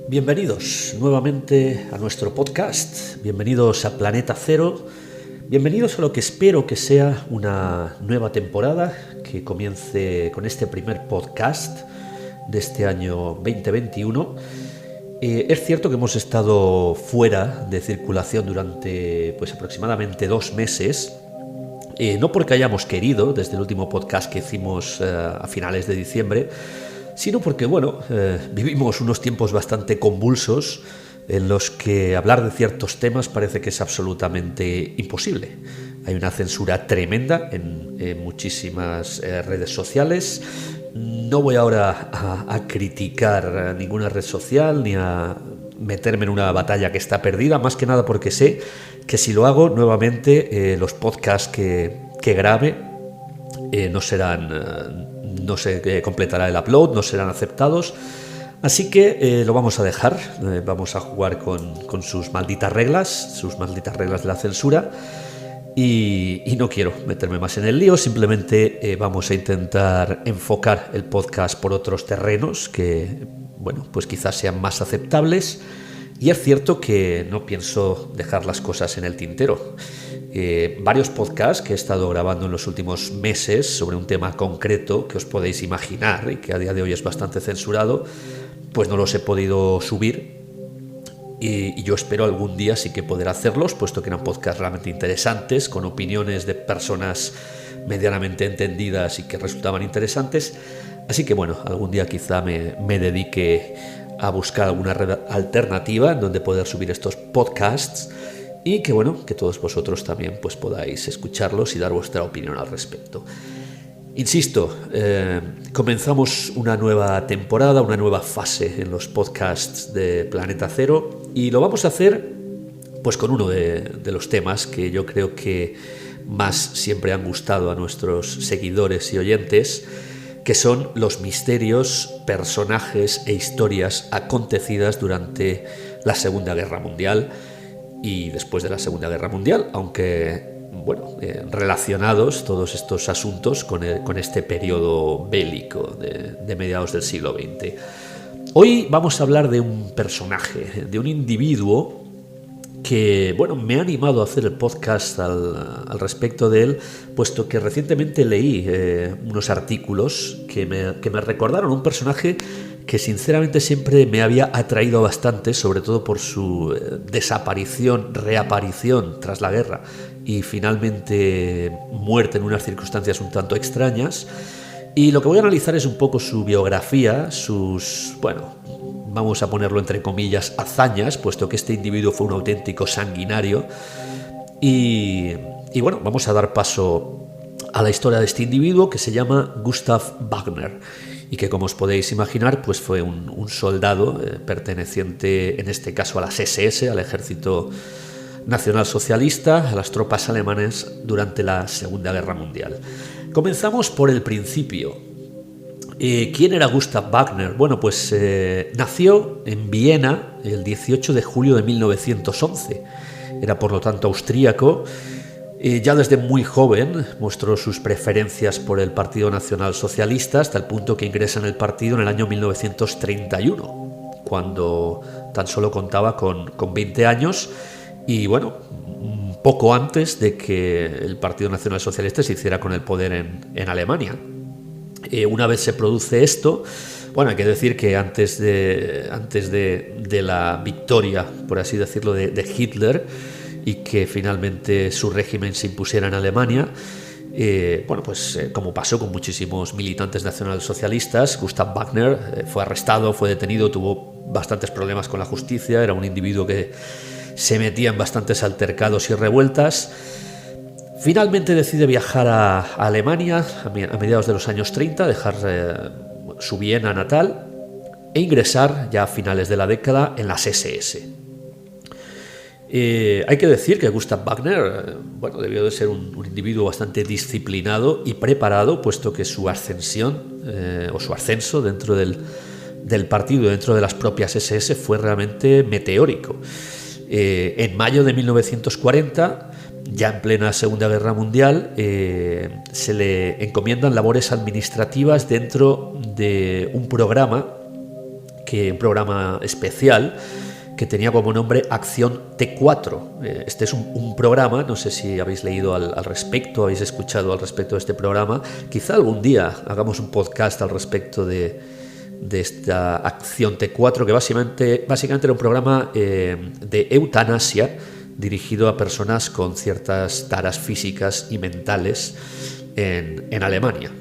Bienvenidos nuevamente a nuestro podcast, bienvenidos a Planeta Cero, bienvenidos a lo que espero que sea una nueva temporada que comience con este primer podcast de este año 2021. Es cierto que hemos estado fuera de circulación durante aproximadamente 2 meses, no porque hayamos querido desde el último podcast que hicimos a finales de diciembre, sino porque, vivimos unos tiempos bastante convulsos en los que hablar de ciertos temas parece que es absolutamente imposible. Hay una censura tremenda en muchísimas redes sociales. No voy ahora a criticar ninguna red social ni a meterme en una batalla que está perdida, más que nada porque sé que si lo hago nuevamente los podcasts que grabe no se completará el upload, no serán aceptados, así que lo vamos a dejar, vamos a jugar con sus malditas reglas de la censura y no quiero meterme más en el lío, simplemente vamos a intentar enfocar el podcast por otros terrenos que, pues quizás sean más aceptables. Y es cierto que no pienso dejar las cosas en el tintero. Varios podcasts que he estado grabando en los últimos meses sobre un tema concreto que os podéis imaginar y que a día de hoy es bastante censurado, pues no los he podido subir y yo espero algún día sí que poder hacerlos, puesto que eran podcasts realmente interesantes, con opiniones de personas medianamente entendidas y que resultaban interesantes. Así que algún día quizá me dedique a buscar alguna red alternativa en donde poder subir estos podcasts y que todos vosotros también pues podáis escucharlos y dar vuestra opinión al respecto. Insisto, comenzamos una nueva temporada, una nueva fase en los podcasts de Planeta Cero y lo vamos a hacer pues con uno de los temas que yo creo que más siempre han gustado a nuestros seguidores y oyentes, que son los misterios, personajes e historias acontecidas durante la Segunda Guerra Mundial y después de la Segunda Guerra Mundial, aunque relacionados todos estos asuntos con este periodo bélico de mediados del siglo XX. Hoy vamos a hablar de un personaje, de un individuo que me ha animado a hacer el podcast al respecto de él, puesto que recientemente leí unos artículos que me recordaron un personaje que sinceramente siempre me había atraído bastante, sobre todo por su desaparición, reaparición tras la guerra y finalmente muerte en unas circunstancias un tanto extrañas. Y lo que voy a analizar es un poco su biografía, sus, vamos a ponerlo entre comillas, hazañas, puesto que este individuo fue un auténtico sanguinario. Y vamos a dar paso a la historia de este individuo que se llama Gustav Wagner y que, como os podéis imaginar, pues fue un soldado perteneciente en este caso a las SS, al Ejército Nacional Socialista, a las tropas alemanas durante la Segunda Guerra Mundial. Comenzamos por el principio. ¿Quién era Gustav Wagner? Nació en Viena el 18 de julio de 1911. Era por lo tanto austríaco. Ya desde muy joven mostró sus preferencias por el Partido Nacional Socialista hasta el punto que ingresa en el partido en el año 1931, cuando tan solo contaba con 20 años y un poco antes de que el Partido Nacional Socialista se hiciera con el poder en Alemania. Una vez se produce esto, hay que decir que antes de la victoria, por así decirlo, de Hitler y que finalmente su régimen se impusiera en Alemania, como pasó con muchísimos militantes nacionalsocialistas, Gustav Wagner fue arrestado, fue detenido, tuvo bastantes problemas con la justicia, era un individuo que se metía en bastantes altercados y revueltas. Finalmente decide viajar a Alemania a mediados de los años 30, dejar su Viena natal e ingresar ya a finales de la década en las SS. Hay que decir que Gustav Wagner debió de ser un individuo bastante disciplinado y preparado, puesto que su ascensión o su ascenso dentro del partido, dentro de las propias SS, fue realmente meteórico. En mayo de 1940, ya en plena Segunda Guerra Mundial, se le encomiendan labores administrativas dentro de un programa especial que tenía como nombre Acción T4. Este es un programa, no sé si habéis leído al respecto, habéis escuchado al respecto de este programa. Quizá algún día hagamos un podcast al respecto de esta Acción T4, que básicamente era un programa de eutanasia dirigido a personas con ciertas taras físicas y mentales en Alemania.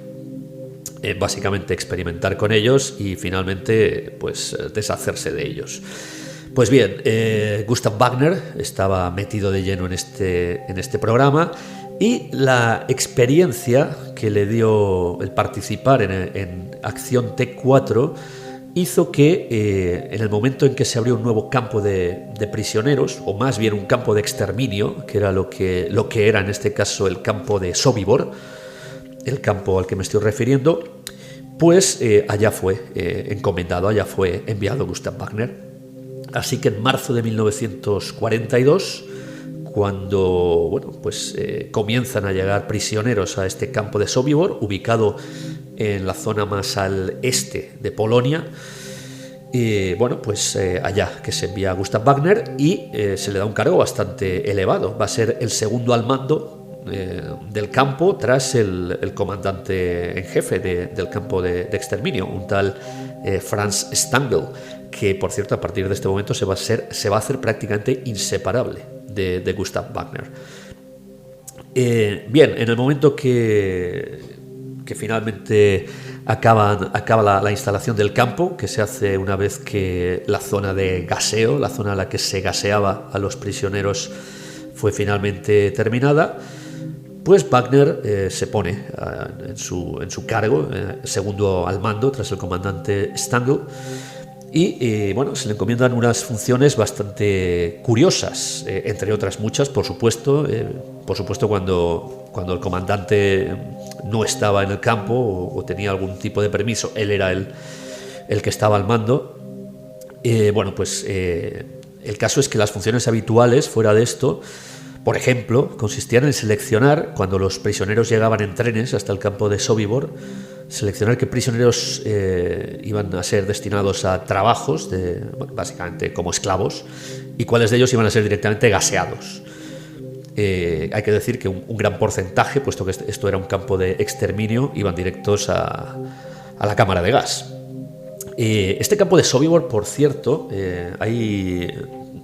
Básicamente experimentar con ellos y finalmente pues deshacerse de ellos. Pues bien, Gustav Wagner estaba metido de lleno en este programa, y la experiencia que le dio el participar en Acción T4 hizo que en el momento en que se abrió un nuevo campo de prisioneros, o más bien un campo de exterminio, que era lo que era en este caso el campo de Sobibor, el campo al que me estoy refiriendo, pues allá fue encomendado, allá fue enviado Gustav Wagner. Así que en marzo de 1942, cuando comienzan a llegar prisioneros a este campo de Sobibor, ubicado en la zona más al este de Polonia, allá que se envía a Gustav Wagner y se le da un cargo bastante elevado. Va a ser el segundo al mando del campo tras el comandante en jefe del campo de exterminio, un tal Franz Stangl, que por cierto a partir de este momento se va a hacer prácticamente inseparable de Gustav Wagner. Bien, en el momento que finalmente acaba la instalación del campo, que se hace una vez que la zona de gaseo, la zona en la que se gaseaba a los prisioneros, fue finalmente terminada, pues Wagner se pone en su cargo, segundo al mando tras el comandante Stangl, y se le encomiendan unas funciones bastante curiosas, entre otras muchas, por supuesto cuando el comandante no estaba en el campo o tenía algún tipo de permiso, él era el que estaba al mando. El caso es que las funciones habituales fuera de esto, por ejemplo, consistían en seleccionar, cuando los prisioneros llegaban en trenes hasta el campo de Sobibor, seleccionar qué prisioneros iban a ser destinados a trabajos, básicamente como esclavos, y cuáles de ellos iban a ser directamente gaseados. Hay que decir que un gran porcentaje, puesto que esto era un campo de exterminio, iban directos a la cámara de gas. Este campo de Sobibor, por cierto,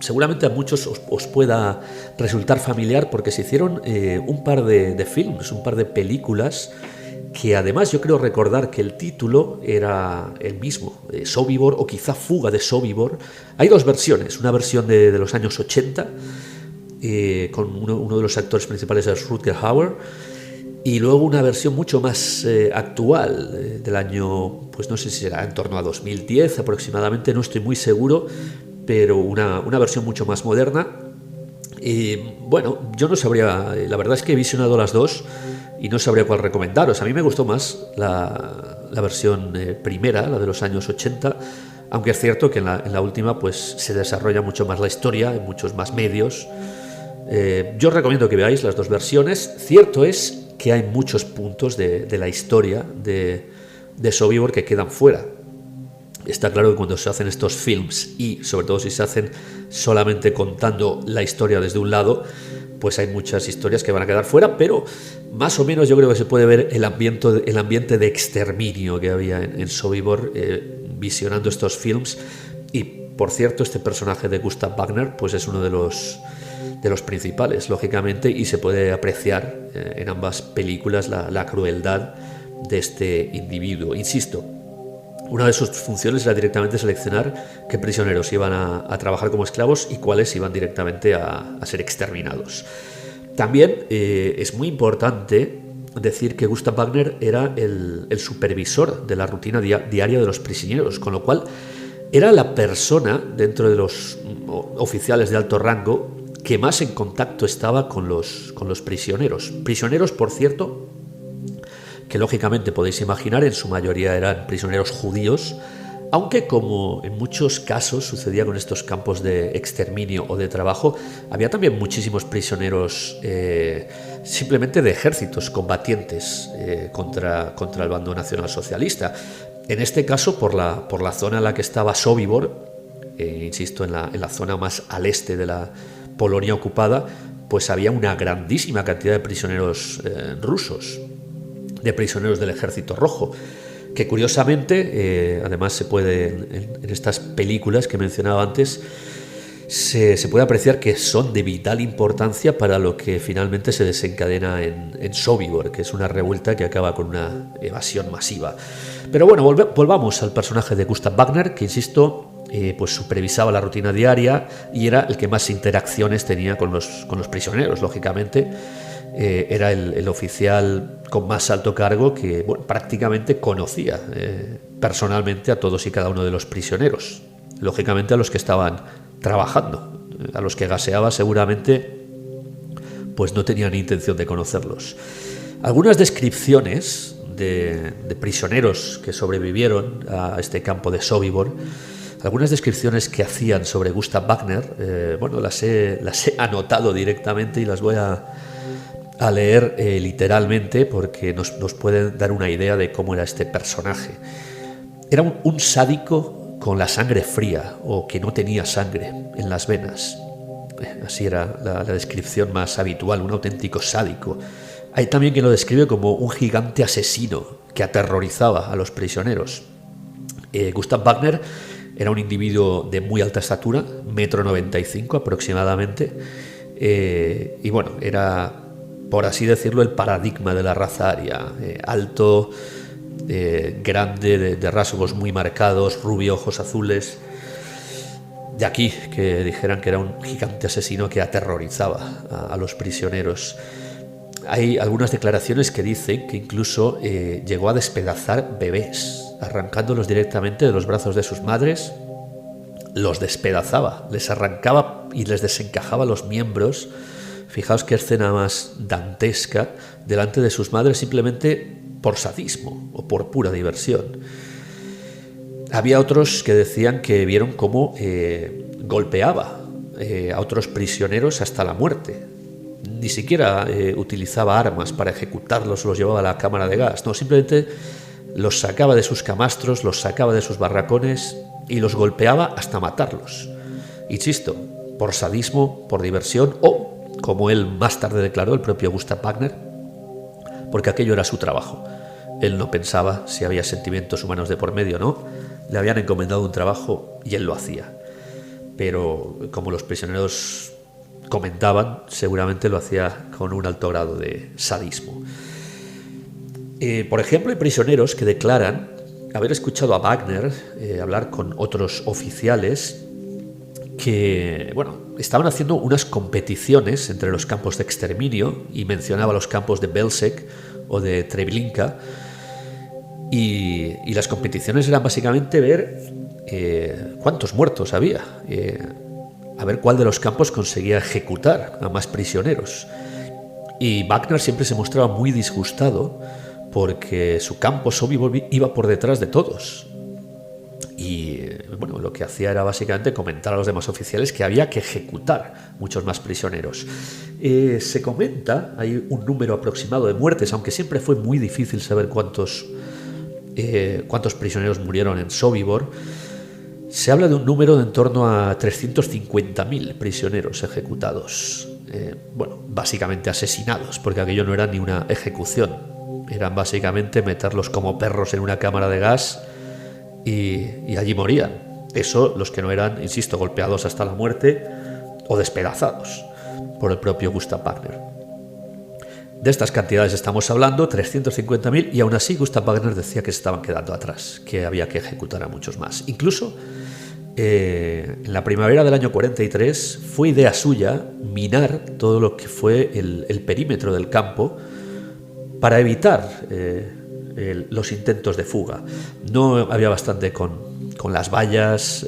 seguramente a muchos os pueda resultar familiar, porque se hicieron un par de films, un par de películas, que además yo creo recordar que el título era el mismo, Sobibor, o quizá Fuga de Sobibor. Hay dos versiones, una versión de los años 80, con uno de los actores principales es Rutger Hauer, y luego una versión mucho más actual, del año, pues no sé si será en torno a 2010 aproximadamente, no estoy muy seguro, pero una versión mucho más moderna. Yo no sabría, la verdad es que he visionado las dos y no sabría cuál recomendaros. A mí me gustó más la versión primera, la de los años 80, aunque es cierto que en la última pues se desarrolla mucho más la historia, en muchos más medios. Yo os recomiendo que veáis las dos versiones. Cierto es que hay muchos puntos de la historia de Sobibor que quedan fuera. Está claro que cuando se hacen estos films, y sobre todo si se hacen solamente contando la historia desde un lado, pues hay muchas historias que van a quedar fuera, pero más o menos yo creo que se puede ver el ambiente de exterminio que había en Sobibor visionando estos films. Y por cierto, este personaje de Gustav Wagner pues es uno de los principales, lógicamente, y se puede apreciar en ambas películas la crueldad de este individuo. Insisto, una de sus funciones era directamente seleccionar qué prisioneros iban a trabajar como esclavos y cuáles iban directamente a ser exterminados. También es muy importante decir que Gustav Wagner era el supervisor de la rutina diaria de los prisioneros, con lo cual Era la persona dentro de los oficiales de alto rango que más en contacto estaba con los prisioneros. Prisioneros, por cierto, que lógicamente podéis imaginar, en su mayoría eran prisioneros judíos, aunque como en muchos casos sucedía con estos campos de exterminio o de trabajo, había también muchísimos prisioneros simplemente de ejércitos combatientes contra el bando nacionalsocialista. En este caso, por la zona en la que estaba Sobibor, insisto, en la zona más al este de la Polonia ocupada, pues había una grandísima cantidad de prisioneros rusos, de prisioneros del Ejército Rojo, que curiosamente, además se puede, en estas películas que mencionaba antes, se puede apreciar que son de vital importancia para lo que finalmente se desencadena en Sobibor, que es una revuelta que acaba con una evasión masiva. Pero bueno, volvamos al personaje de Gustav Wagner, que insisto, pues supervisaba la rutina diaria y era el que más interacciones tenía con los prisioneros, lógicamente. Era el oficial con más alto cargo que prácticamente conocía personalmente a todos y cada uno de los prisioneros, lógicamente a los que estaban trabajando, a los que gaseaba seguramente pues no tenía ni intención de conocerlos. Algunas descripciones de prisioneros que sobrevivieron a este campo de Sobibor, algunas descripciones que hacían sobre Gustav Wagner, las he anotado directamente y las voy a leer literalmente porque nos pueden dar una idea de cómo era este personaje. Era un sádico con la sangre fría, o que no tenía sangre en las venas. Así era la descripción más habitual, un auténtico sádico. Hay también quien lo describe como un gigante asesino que aterrorizaba a los prisioneros. Gustav Wagner era un individuo de muy alta estatura, 1,95 m aproximadamente, y bueno, era, por así decirlo, el paradigma de la raza aria, alto, grande, de rasgos muy marcados, rubio, ojos azules. De aquí que dijeran que era un gigante asesino que aterrorizaba a los prisioneros. Hay algunas declaraciones que dicen que incluso llegó a despedazar bebés, arrancándolos directamente de los brazos de sus madres. Los despedazaba, les arrancaba y les desencajaba los miembros. Fijaos qué escena más dantesca, delante de sus madres, simplemente por sadismo o por pura diversión. Había otros que decían que vieron cómo golpeaba a otros prisioneros hasta la muerte. Ni siquiera utilizaba armas para ejecutarlos o los llevaba a la cámara de gas. No, simplemente los sacaba de sus camastros, los sacaba de sus barracones y los golpeaba hasta matarlos. Insisto, por sadismo, por diversión o, como él más tarde declaró, el propio Gustav Wagner, porque aquello era su trabajo. Él no pensaba si había sentimientos humanos de por medio o no. Le habían encomendado un trabajo y él lo hacía. Pero como los prisioneros comentaban, seguramente lo hacía con un alto grado de sadismo. Por ejemplo, hay prisioneros que declaran haber escuchado a Wagner hablar con otros oficiales que, estaban haciendo unas competiciones entre los campos de exterminio, y mencionaba los campos de Belzec o de Treblinka, y las competiciones eran básicamente ver cuántos muertos había, a ver cuál de los campos conseguía ejecutar a más prisioneros. Y Wagner siempre se mostraba muy disgustado porque su campo Sobibor iba por detrás de todos. Y lo que hacía era básicamente comentar a los demás oficiales que había que ejecutar muchos más prisioneros. Se comenta, hay un número aproximado de muertes, aunque siempre fue muy difícil saber cuántos prisioneros murieron en Sobibor. Se habla de un número de en torno a 350.000 prisioneros ejecutados. Básicamente asesinados, porque aquello no era ni una ejecución. Eran básicamente meterlos como perros en una cámara de gas y allí morían. Eso los que no eran, insisto, golpeados hasta la muerte o despedazados por el propio Gustav Wagner. De estas cantidades estamos hablando, 350.000, y aún así Gustav Wagner decía que se estaban quedando atrás, que había que ejecutar a muchos más. Incluso en la primavera del año 43 fue idea suya minar todo lo que fue el perímetro del campo para evitar los intentos de fuga. No había bastante con con las vallas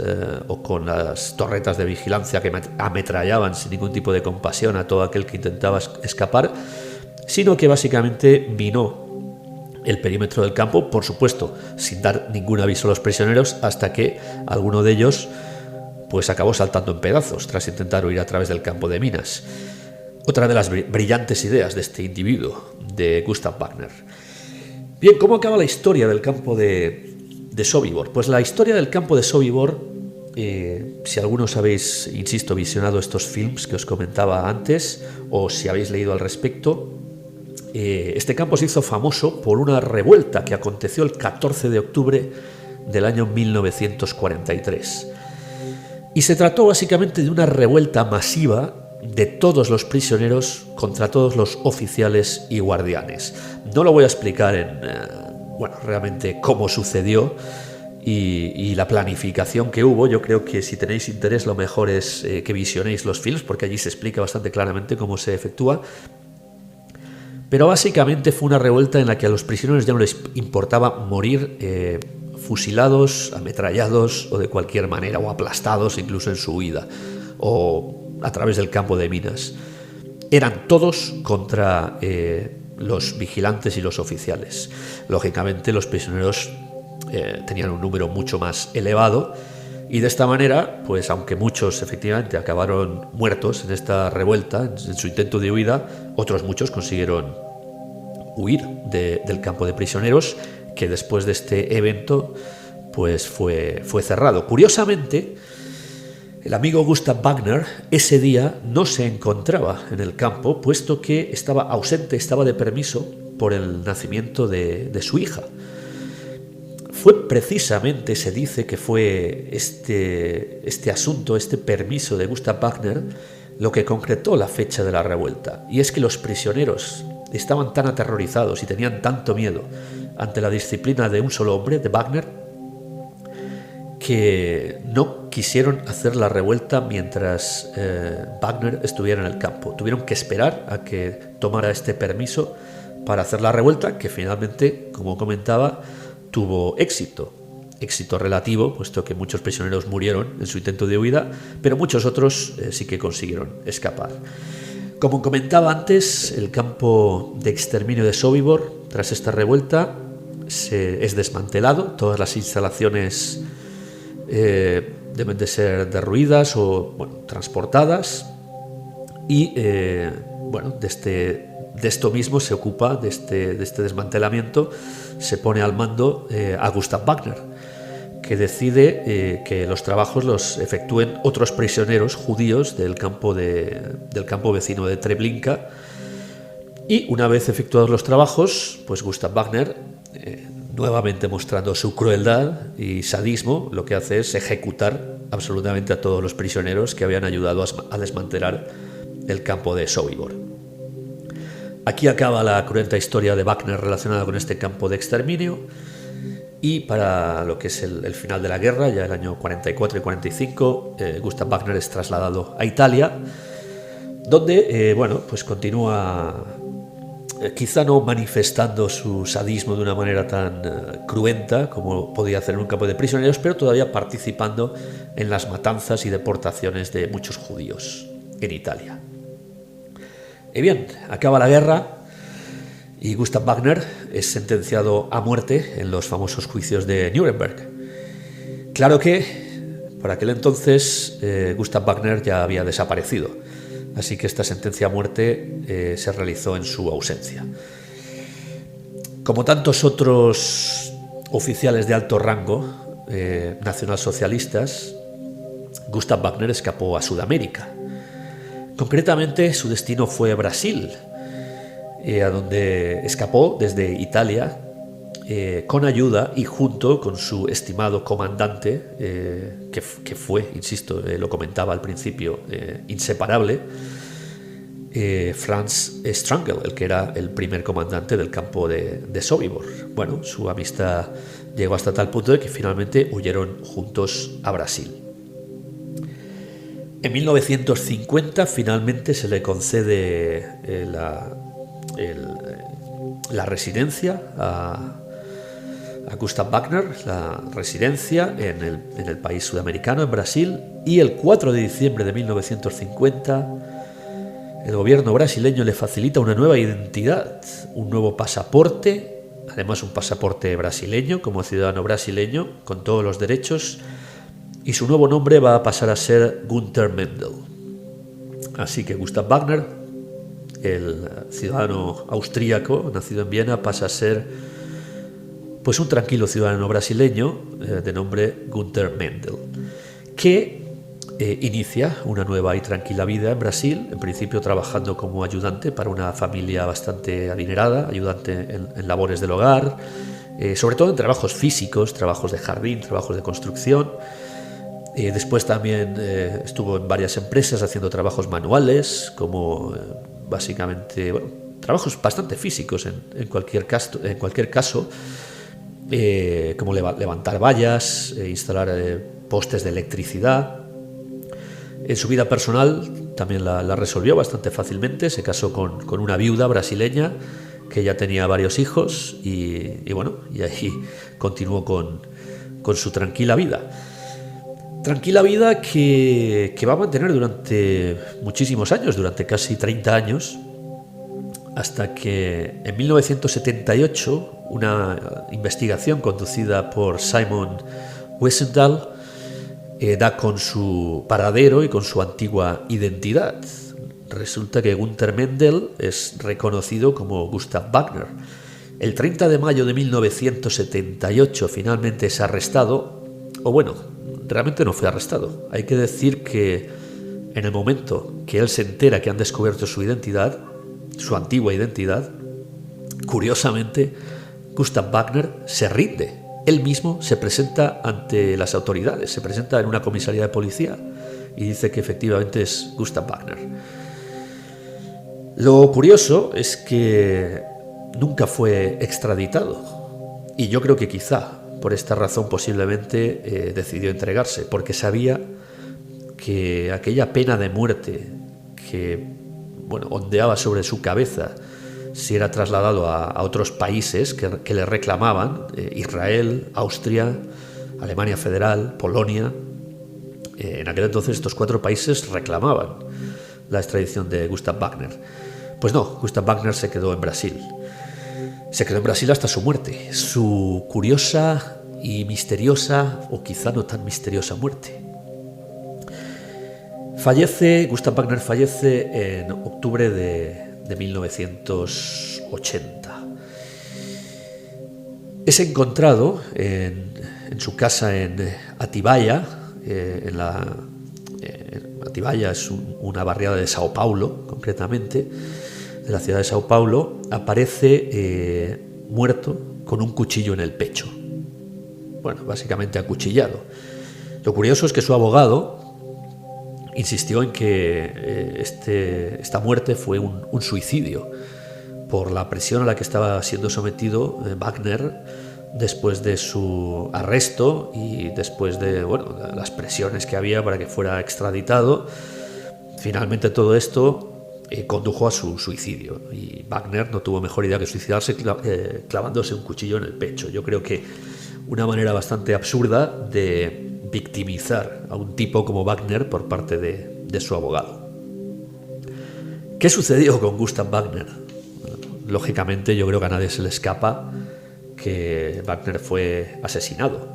o con las torretas de vigilancia que ametrallaban sin ningún tipo de compasión a todo aquel que intentaba escapar, sino que básicamente minó el perímetro del campo, por supuesto, sin dar ningún aviso a los prisioneros, hasta que alguno de ellos pues acabó saltando en pedazos tras intentar huir a través del campo de minas. Otra de las brillantes ideas de este individuo, de Gustav Wagner. Bien, ¿cómo acaba la historia del campo de Sobibor? Pues la historia del campo de Sobibor, si algunos habéis, insisto, visionado estos films que os comentaba antes, o si habéis leído al respecto, este campo se hizo famoso por una revuelta que aconteció el 14 de octubre del año 1943. Y se trató básicamente de una revuelta masiva de todos los prisioneros contra todos los oficiales y guardianes. No lo voy a explicar realmente cómo sucedió y la planificación que hubo. Yo creo que si tenéis interés lo mejor es que visionéis los films, porque allí se explica bastante claramente cómo se efectúa. Pero básicamente fue una revuelta en la que a los prisioneros ya no les importaba morir fusilados, ametrallados o de cualquier manera, o aplastados incluso en su huida, o a través del campo de minas. Eran todos contra los vigilantes y los oficiales. Lógicamente los prisioneros tenían un número mucho más elevado, y de esta manera, pues aunque muchos efectivamente acabaron muertos en esta revuelta, en su intento de huida, otros muchos consiguieron huir del campo de prisioneros, que después de este evento pues fue cerrado. Curiosamente, el amigo Gustav Wagner ese día no se encontraba en el campo, puesto que estaba ausente, estaba de permiso por el nacimiento de su hija. Fue precisamente, se dice que fue este asunto, este permiso de Gustav Wagner, lo que concretó la fecha de la revuelta. Y es que los prisioneros estaban tan aterrorizados y tenían tanto miedo ante la disciplina de un solo hombre, de Wagner, que no quisieron hacer la revuelta mientras Wagner estuviera en el campo. Tuvieron que esperar a que tomara este permiso para hacer la revuelta, que finalmente, como comentaba, tuvo éxito relativo, puesto que muchos prisioneros murieron en su intento de huida, pero muchos otros sí que consiguieron escapar. Como comentaba antes, el campo de exterminio de Sobibor, tras esta revuelta, es desmantelado. Todas las instalaciones deben de ser derruidas o transportadas, y de esto mismo se ocupa, de este desmantelamiento se pone al mando a Gustav Wagner, que decide que los trabajos los efectúen otros prisioneros judíos del campo vecino de Treblinka. Y una vez efectuados los trabajos, pues Gustav Wagner, nuevamente mostrando su crueldad y sadismo, lo que hace es ejecutar absolutamente a todos los prisioneros que habían ayudado a desmantelar el campo de Sobibor. Aquí acaba la cruenta historia de Wagner relacionada con este campo de exterminio, y para lo que es el final de la guerra, ya el año 44 y 45, Gustav Wagner es trasladado a Italia, donde pues continúa quizá no manifestando su sadismo de una manera tan cruenta como podía hacer en un campo de prisioneros, pero todavía participando en las matanzas y deportaciones de muchos judíos en Italia. Y bien, acaba la guerra y Gustav Wagner es sentenciado a muerte en los famosos juicios de Nuremberg. Claro que por aquel entonces Gustav Wagner ya había desaparecido, así que esta sentencia a muerte se realizó en su ausencia. Como tantos otros oficiales de alto rango nacionalsocialistas, Gustav Wagner escapó a Sudamérica. Concretamente, su destino fue Brasil, a donde escapó desde Italia con ayuda y junto con su estimado comandante, que fue, insisto, lo comentaba al principio, inseparable, Franz Strangel, el que era el primer comandante del campo de Sobibor. Bueno, su amistad llegó hasta tal punto de que finalmente huyeron juntos a Brasil. En 1950 finalmente se le concede la residencia a Gustav Wagner la residencia en el país sudamericano, en Brasil, y el 4 de diciembre de 1950 el gobierno brasileño le facilita una nueva identidad, un nuevo pasaporte, además un pasaporte brasileño como ciudadano brasileño, con todos los derechos, y su nuevo nombre va a pasar a ser Günther Mendel. Así que Gustav Wagner, el ciudadano austríaco nacido en Viena, pasa a ser pues un tranquilo ciudadano brasileño de nombre Günther Mendel, que inicia una nueva y tranquila vida en Brasil, en principio trabajando como ayudante para una familia bastante adinerada, ayudante en labores del hogar, sobre todo en trabajos físicos, trabajos de jardín, trabajos de construcción. Después también estuvo en varias empresas haciendo trabajos manuales, como básicamente trabajos bastante físicos en cualquier caso, como levantar vallas, instalar postes de electricidad. En su vida personal también la resolvió bastante fácilmente. Se casó con una viuda brasileña que ya tenía varios hijos y ahí continuó con su tranquila vida. Tranquila vida que va a mantener durante muchísimos años, durante casi 30 años, hasta que en 1978 una investigación conducida por Simon Wiesenthal da con su paradero y con su antigua identidad. Resulta que Günther Mendel es reconocido como Gustav Wagner. El 30 de mayo de 1978 finalmente es arrestado, realmente no fue arrestado. Hay que decir que en el momento que él se entera que han descubierto su identidad, su antigua identidad, curiosamente, Gustav Wagner se rinde. Él mismo se presenta ante las autoridades, se presenta en una comisaría de policía y dice que efectivamente es Gustav Wagner. Lo curioso es que nunca fue extraditado y yo creo que quizá por esta razón posiblemente decidió entregarse, porque sabía que aquella pena de muerte que ondeaba sobre su cabeza si era trasladado a otros países que le reclamaban, Israel, Austria, Alemania Federal, Polonia. En aquel entonces estos 4 países reclamaban la extradición de Gustav Wagner. Pues no, Gustav Wagner se quedó en Brasil. Se quedó en Brasil hasta su muerte, su curiosa y misteriosa, o quizá no tan misteriosa muerte. Gustav Wagner fallece en octubre de 1980. Es encontrado en su casa en Atibaia. Atibaia es una barriada de Sao Paulo, concretamente, de la ciudad de Sao Paulo. Aparece muerto con un cuchillo en el pecho. Básicamente acuchillado. Lo curioso es que su abogado insistió en que esta muerte fue un suicidio por la presión a la que estaba siendo sometido Wagner después de su arresto y después de las presiones que había para que fuera extraditado. Finalmente todo esto condujo a su suicidio y Wagner no tuvo mejor idea que suicidarse clavándose un cuchillo en el pecho. Yo creo que una manera bastante absurda de victimizar a un tipo como Wagner por parte de su abogado. ¿Qué sucedió con Gustav Wagner? Lógicamente yo creo que a nadie se le escapa que Wagner fue asesinado.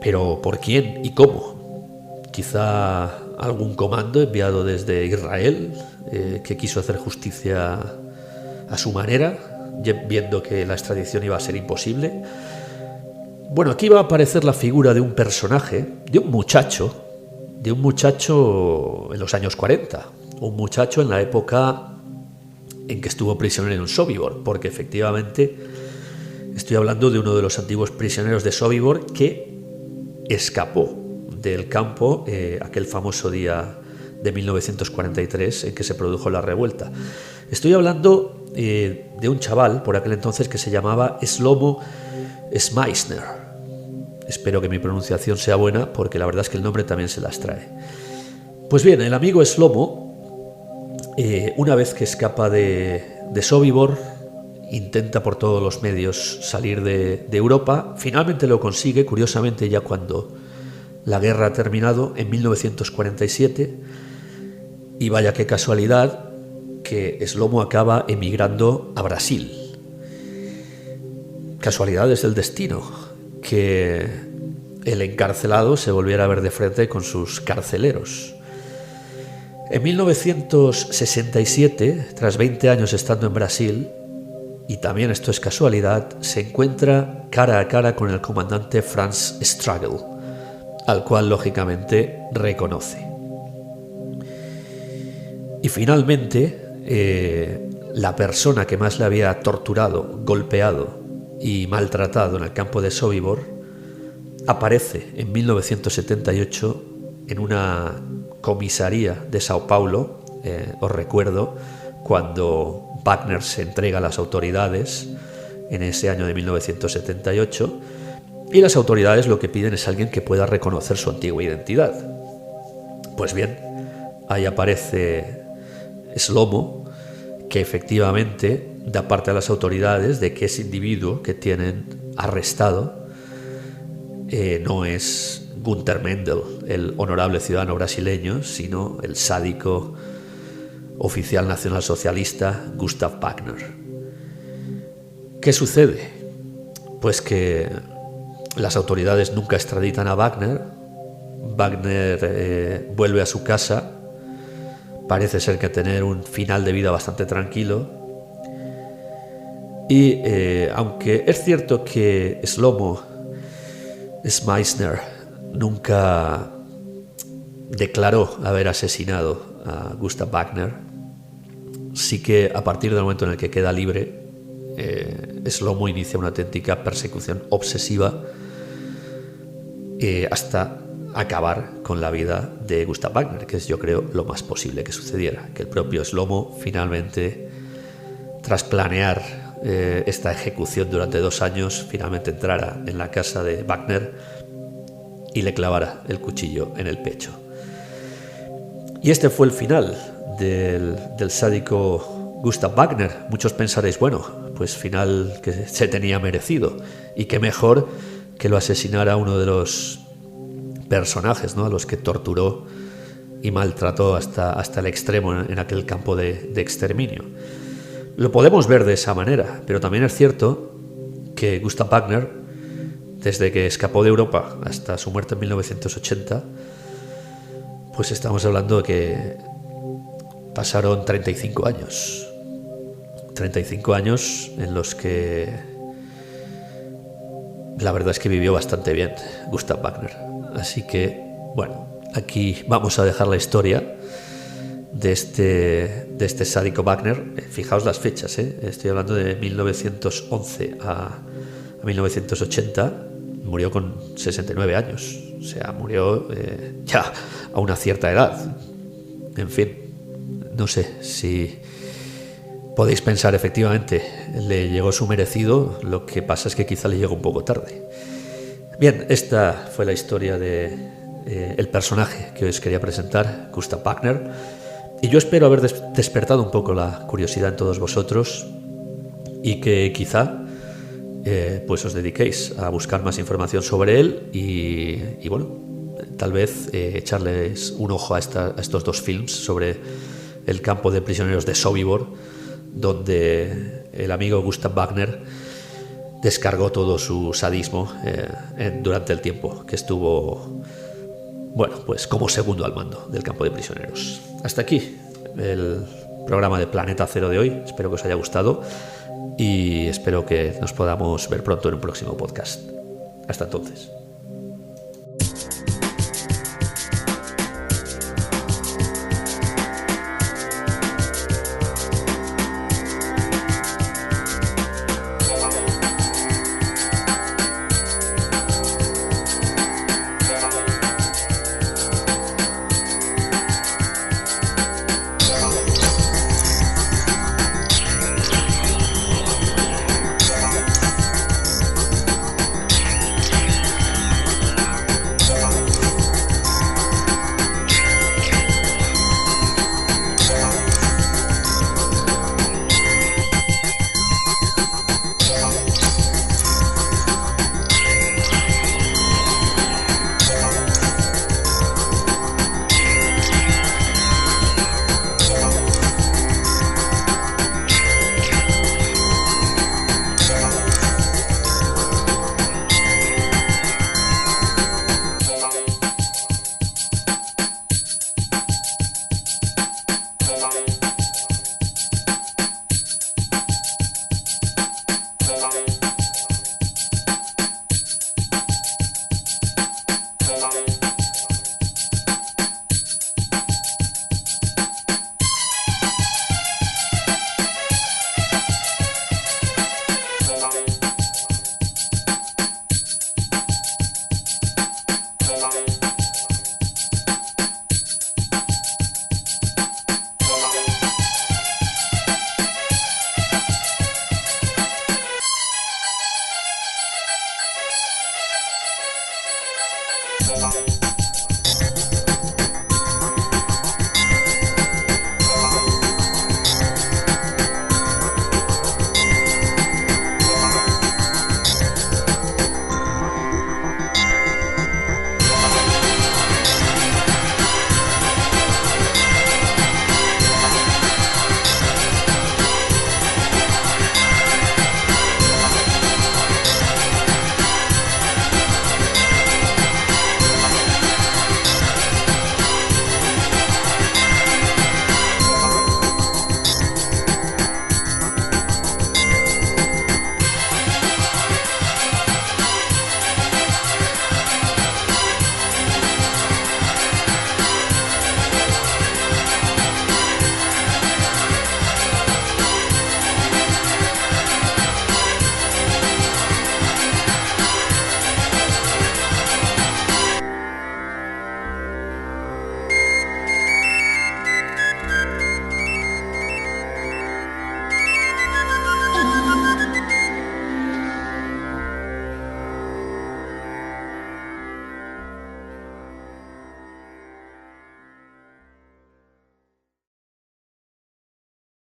Pero ¿por quién y cómo? Quizá algún comando enviado desde Israel que quiso hacer justicia a su manera, viendo que la extradición iba a ser imposible. Aquí va a aparecer la figura de un personaje, de un muchacho en los años 40, un muchacho en la época en que estuvo prisionero en Sobibor, porque efectivamente estoy hablando de uno de los antiguos prisioneros de Sobibor que escapó del campo aquel famoso día de 1943 en que se produjo la revuelta. Estoy hablando de un chaval por aquel entonces que se llamaba Shlomo Schmeissner. Espero que mi pronunciación sea buena, porque la verdad es que el nombre también se las trae. Pues bien, el amigo Shlomo, una vez que escapa de Sobibor intenta por todos los medios salir de Europa. Finalmente lo consigue, curiosamente ya cuando la guerra ha terminado, en 1947, y vaya qué casualidad que Shlomo acaba emigrando a Brasil. Casualidades del destino, que el encarcelado se volviera a ver de frente con sus carceleros. En 1967, tras 20 años estando en Brasil, y también esto es casualidad, se encuentra cara a cara con el comandante Franz Stragel, al cual lógicamente reconoce. Y finalmente, la persona que más le había torturado, golpeado y maltratado en el campo de Sobibor aparece en 1978 en una comisaría de Sao Paulo. Os recuerdo cuando Wagner se entrega a las autoridades en ese año de 1978, y las autoridades lo que piden es alguien que pueda reconocer su antigua identidad. Pues bien, ahí aparece Shlomo, que efectivamente da parte a las autoridades de que ese individuo que tienen arrestado no es Günther Mendel, el honorable ciudadano brasileño, sino el sádico oficial nacionalsocialista Gustav Wagner. ¿Qué sucede? Pues que las autoridades nunca extraditan a Wagner. Wagner vuelve a su casa, parece ser que a tener un final de vida bastante tranquilo. Y aunque es cierto que Shlomo Schmeissner nunca declaró haber asesinado a Gustav Wagner, sí que a partir del momento en el que queda libre, Shlomo inicia una auténtica persecución obsesiva hasta acabar con la vida de Gustav Wagner, que es, yo creo, lo más posible que sucediera, que el propio Shlomo finalmente, tras planear esta ejecución durante 2 años, finalmente entrara en la casa de Wagner y le clavara el cuchillo en el pecho. Y este fue el final del sádico Gustav Wagner. Muchos pensaréis, bueno, pues final que se tenía merecido, y qué mejor que lo asesinara uno de los personajes, ¿no?, a los que torturó y maltrató hasta el extremo en aquel campo de exterminio. Lo podemos ver de esa manera, pero también es cierto que Gustav Wagner, desde que escapó de Europa hasta su muerte en 1980, pues estamos hablando de que pasaron 35 años. 35 años en los que la verdad es que vivió bastante bien Gustav Wagner. Así que, bueno, aquí vamos a dejar la historia de este sádico Wagner. Fijaos las fechas, estoy hablando de 1911 a 1980. Murió con 69 años, o sea, murió ya a una cierta edad. En fin, no sé si podéis pensar, efectivamente, le llegó su merecido. Lo que pasa es que quizá le llegó un poco tarde. Bien, esta fue la historia de el personaje que os quería presentar, Gustav Wagner, y yo espero haber despertado un poco la curiosidad en todos vosotros, y que quizá pues os dediquéis a buscar más información sobre él y bueno, tal vez echarles un ojo a estos 2 films sobre el campo de prisioneros de Sobibor, donde el amigo Gustav Wagner descargó todo su sadismo durante el tiempo que estuvo, bueno, pues como segundo al mando del campo de prisioneros. Hasta aquí el programa de Planeta Cero de hoy. Espero que os haya gustado y espero que nos podamos ver pronto en un próximo podcast. Hasta entonces.